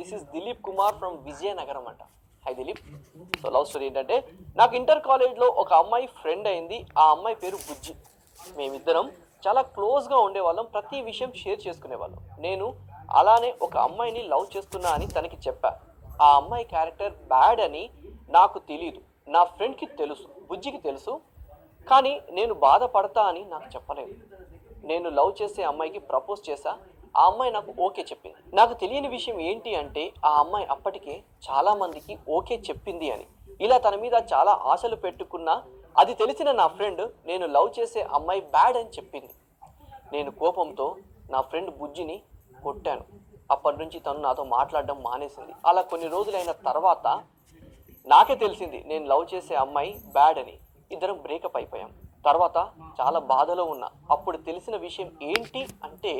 This is Dilip Kumar from Vizianagaram అంట. Hi Dilip. So love story ఏంటంటే, నాకు ఇంటర్ కాలేజ్లో ఒక అమ్మాయి ఫ్రెండ్ అయింది. ఆ అమ్మాయి పేరు బుజ్జి. మేమిద్దరం చాలా క్లోజ్గా ఉండేవాళ్ళం, ప్రతి విషయం షేర్ చేసుకునేవాళ్ళం. నేను అలానే ఒక అమ్మాయిని లవ్ చేస్తున్నా అని తనకి చెప్పా. ఆ అమ్మాయి క్యారెక్టర్ బ్యాడ్ అని నాకు తెలీదు, నా ఫ్రెండ్కి తెలుసు, బుజ్జికి తెలుసు. కానీ నేను బాధపడతా అని నాకు చెప్పలేదు. నేను లవ్ చేసే అమ్మాయికి ప్రపోజ్ చేశా. ఆ అమ్మాయి నాకు ఓకే చెప్పింది. నాకు తెలియని విషయం ఏంటి అంటే, ఆ అమ్మాయి అప్పటికే చాలామందికి ఓకే చెప్పింది అని. ఇలా తన మీద చాలా ఆశలు పెట్టుకున్నా అది తెలిసిన నా ఫ్రెండ్ నేను లవ్ చేసే అమ్మాయి బ్యాడ్ అని చెప్పింది. నేను కోపంతో నా ఫ్రెండ్ బుజ్జిని కొట్టాను. అప్పటి నుంచి తను నాతో మాట్లాడడం మానేసింది. అలా కొన్ని రోజులైన తర్వాత నాకే తెలిసింది నేను లవ్ చేసే అమ్మాయి బ్యాడ్ అని. ఇద్దరం బ్రేకప్ అయిపోయాం. తర్వాత చాలా బాధలో ఉన్నా. అప్పుడు తెలిసిన విషయం ఏంటి అంటే,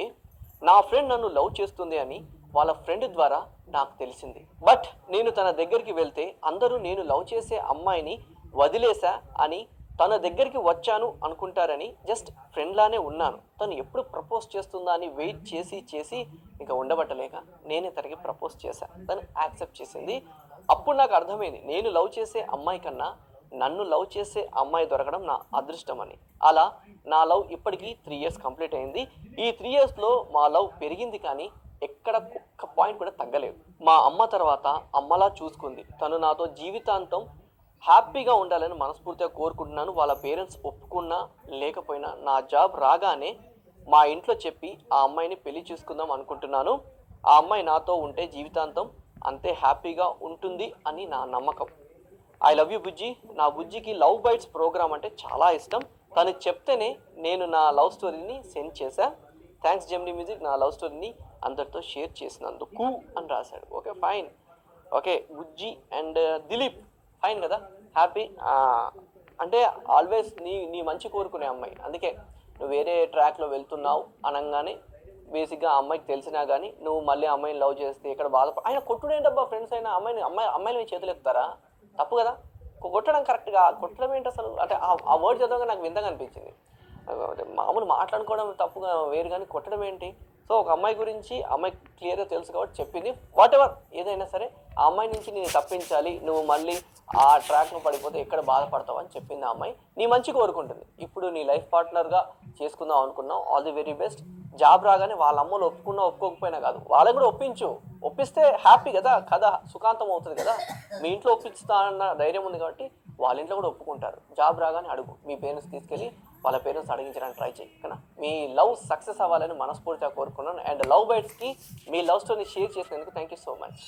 నా ఫ్రెండ్ నన్ను లవ్ చేస్తుంది అని వాళ్ళ ఫ్రెండ్ ద్వారా నాకు తెలిసింది. బట్ నేను తన దగ్గరికి వెళ్తే అందరూ నేను లవ్ చేసే అమ్మాయిని వదిలేసా అని, తన దగ్గరికి వచ్చాను అనుకుంటారని జస్ట్ ఫ్రెండ్లానే ఉన్నాను. తను ఎప్పుడు ప్రపోజ్ చేస్తుందా అని వెయిట్ చేసి చేసి ఇంకా ఉండబట్టలేక నేనే తనకి ప్రపోజ్ చేశా. తను యాక్సెప్ట్ చేసింది. అప్పుడు నాకు అర్థమైంది, నేను లవ్ చేసే అమ్మాయి కన్నా నన్ను లవ్ చేసే అమ్మాయి దొరకడం నా అదృష్టం అని. అలా నా లవ్ ఇప్పటికీ 3 years కంప్లీట్ అయింది. ఈ 3 yearsలో మా లవ్ పెరిగింది, కానీ ఎక్కడ ఒక్క పాయింట్ కూడా తగ్గలేదు. మా అమ్మ తర్వాత అమ్మలా చూసుకుంది. తను నాతో జీవితాంతం హ్యాపీగా ఉండాలని మనస్ఫూర్తిగా కోరుకుంటున్నాను. వాళ్ళ పేరెంట్స్ ఒప్పుకున్నా లేకపోయినా నా జాబ్ రాగానే మా ఇంట్లో చెప్పి ఆ అమ్మాయిని పెళ్లి చేసుకుందాం అనుకుంటున్నాను. ఆ అమ్మాయి నాతో ఉంటే జీవితాంతం అంతే హ్యాపీగా ఉంటుంది అని నా నమ్మకం. ఐ లవ్ యూ బుజ్జి. నా బుజ్జికి లవ్ బైట్స్ ప్రోగ్రామ్ అంటే చాలా ఇష్టం. తను చెప్తేనే నేను నా లవ్ స్టోరీని సెండ్ చేశా. థ్యాంక్స్ జెమినీ మ్యూజిక్, నా లవ్ స్టోరీని అందరితో షేర్ చేసినందుకు అని రాశాడు. Okay fine. Okay Bujji and Dilip fine కదా, హ్యాపీ. అంటే ఆల్వేస్ నీ మంచి కోరుకునే అమ్మాయి. అందుకే నువ్వు వేరే ట్రాక్లో వెళ్తున్నావు అనగానే బేసిక్గా ఆ అమ్మాయికి తెలిసినా కానీ నువ్వు మళ్ళీ అమ్మాయిని లవ్ చేస్తే ఇక్కడ ఆయన కొట్టుడు ఏంటబ్బా, ఫ్రెండ్స్ అయినా అమ్మాయిలు మీ చేతులు ఎత్తారా? తప్పు కదా. కొట్టడం కరెక్ట్గా, కొట్టడం ఏంటి అసలు? అంటే ఆ వర్డ్ చదవగా నాకు వింతగా అనిపించింది. మామూలు మాట్లాడుకోవడం తప్పుగా వేరు, కానీ కొట్టడం ఏంటి? సో ఒక అమ్మాయి గురించి అమ్మాయి క్లియర్గా తెలుసు కాబట్టి చెప్పింది. వాట్ ఎవర్ ఏదైనా సరే ఆ అమ్మాయి నుంచి నేను తప్పించాలి, నువ్వు మళ్ళీ ఆ ట్రాక్ను పడిపోతే ఎక్కడ బాధపడతావు అని చెప్పింది. ఆ అమ్మాయి నీ మంచి కోరుకుంటుంది. ఇప్పుడు నీ లైఫ్ పార్ట్నర్గా చేసుకుందాం అనుకున్నావు, all the very best. Job రాగానే వాళ్ళ అమ్మలు ఒప్పుకున్నా ఒప్పుకోకపోయినా కాదు, వాళ్ళని కూడా ఒప్పించు. ఒప్పిస్తే హ్యాపీ కదా, కథ సుఖాంతం అవుతుంది కదా. మీ ఇంట్లో ఒప్పిస్తా అన్న ధైర్యం ఉంది కాబట్టి వాళ్ళ ఇంట్లో కూడా ఒప్పుకుంటారు. జాబ్ రాగానే అడుగు, మీ పేరెంట్స్ తీసుకెళ్ళి వాళ్ళ పేరెంట్స్ అడిగించడానికి ట్రై చేయి కదా. మీ లవ్ సక్సెస్ అవ్వాలని మనస్ఫూర్తిగా కోరుకున్నాను. అండ్ లవ్ బైట్స్కి మీ లవ్ స్టోరీని షేర్ చేసినందుకు థ్యాంక్ యూ సో మచ్.